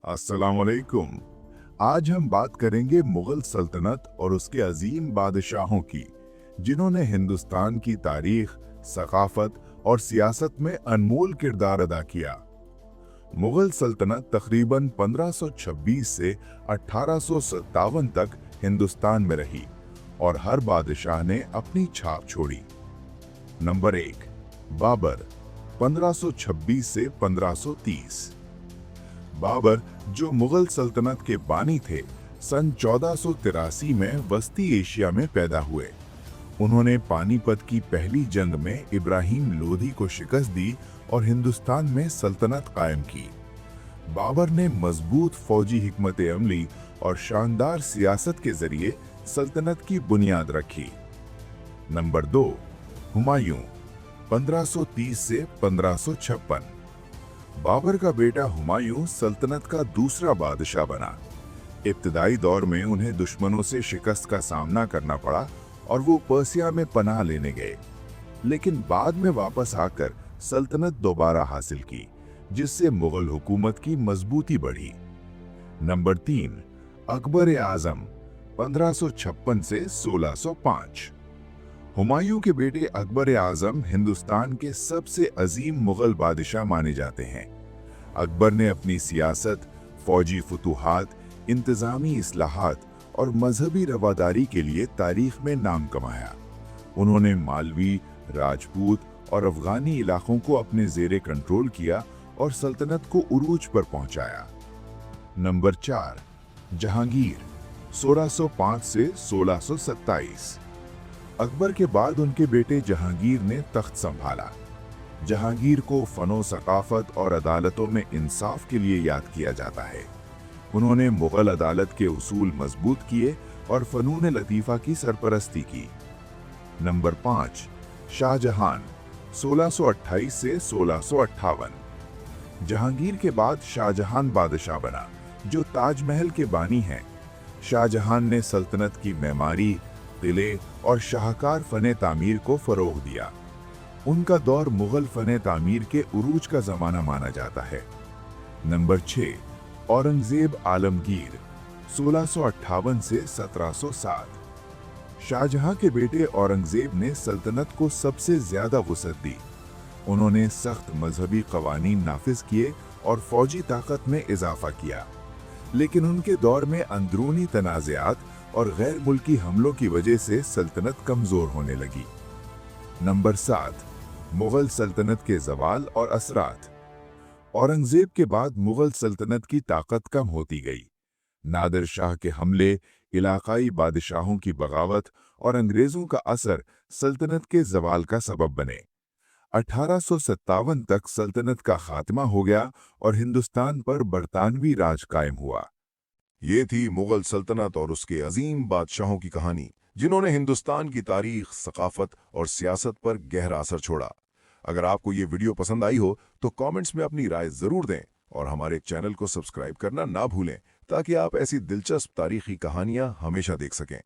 अस्सलाम वालेकुम। आज हम बात करेंगे मुगल सल्तनत और उसके अजीम बादशाहों की, जिन्होंने हिंदुस्तान की तारीख, सकाफत और सियासत में अनमोल किरदार अदा किया। मुगल सल्तनत तकरीबन 1526 से 1857 तक हिंदुस्तान में रही और हर बादशाह ने अपनी छाप छोड़ी। नंबर 1, बाबर, 1526 से 1530। बाबर, जो मुगल सल्तनत के बानी थे, सन 1483 में वस्ती एशिया में पैदा हुए। उन्होंने पानीपत की पहली जंग में इब्राहिम लोधी को शिकस्त दी और हिंदुस्तान में सल्तनत कायम की। बाबर ने मजबूत फौजी हिकमत अमली और शानदार सियासत के जरिए सल्तनत की बुनियाद रखी। नंबर 2, हुमायूं, 1530 से 1556। बाबर का बेटा हुमायूं सल्तनत का दूसरा बादशाह बना। इब्तदाई दौर में उन्हें दुश्मनों से शिकस्त का सामना करना पड़ा और वो पर्सिया में पनाह लेने गए, लेकिन बाद में वापस आकर सल्तनत दोबारा हासिल की, जिससे मुगल हुकूमत की मजबूती बढ़ी। नंबर 3, अकबर आजम, 1556 से 1605। हुमायूं के बेटे अकबर आजम हिंदुस्तान के सबसे अजीम मुगल बादशाह माने जाते हैं। अकबर ने अपनी सियासत, फौजी फतूहात, इंतजामी इस्लाहात और मजहबी रवादारी के लिए तारीख में नाम कमाया। उन्होंने मालवी, राजपूत और अफगानी इलाकों को अपने जेरे कंट्रोल किया और सल्तनत को उरूज पर पहुंचाया। नंबर 4, जहांगीर, 1605 से 1627। अकबर के बाद उनके बेटे जहांगीर ने तख्त संभाला। जहांगीर को फनो सकाफत और अदालतों में इंसाफ के लिए याद किया जाता है। उन्होंने मुगल अदालत के उसूल मजबूत किए और फनून लतीफ़ा की सरपरस्ती की। नंबर 5, शाहजहां, 1628 से 1658। जहांगीर के बाद शाहजहां बादशाह बना, जो ताजमहल के बानी हैं। शाहजहां ने सल्तनत की मेमारी, किले और शाहकार फने तामीर को फरोग दिया। उनका दौर मुगल फने तामीर के उरूज का जमाना माना जाता है। नंबर 6, औरंगजेब आलमगीर, 1658 से 1707। शाहजहां के बेटे औरंगजेब ने सल्तनत को सबसे ज्यादा वुसअत दी। उन्होंने सख्त मजहबी कवानीन नाफिज किए और फौजी ताकत में इजाफा किया, लेकिन उनके दौर में अंदरूनी तनाज़ात और गैर मुल्की हमलों की वजह से सल्तनत कमजोर होने लगी। नंबर 7, मुगल सल्तनत के ज़वाल और असरात। औरंगजेब के बाद मुगल सल्तनत की ताकत कम होती गई। नादिर शाह के हमले, इलाकाई बादशाहों की बगावत और अंग्रेजों का असर सल्तनत के ज़वाल का सबब बने। 1857 तक सल्तनत का खात्मा हो गया और हिंदुस्तान पर बरतानवी राज कायम हुआ। ये थी मुगल सल्तनत और उसके अजीम बादशाहों की कहानी, जिन्होंने हिंदुस्तान की तारीख, सकाफत और सियासत पर गहरा असर छोड़ा। अगर आपको ये वीडियो पसंद आई हो तो कमेंट्स में अपनी राय जरूर दें और हमारे चैनल को सब्सक्राइब करना ना भूलें, ताकि आप ऐसी दिलचस्प तारीखी कहानियां हमेशा देख सकें।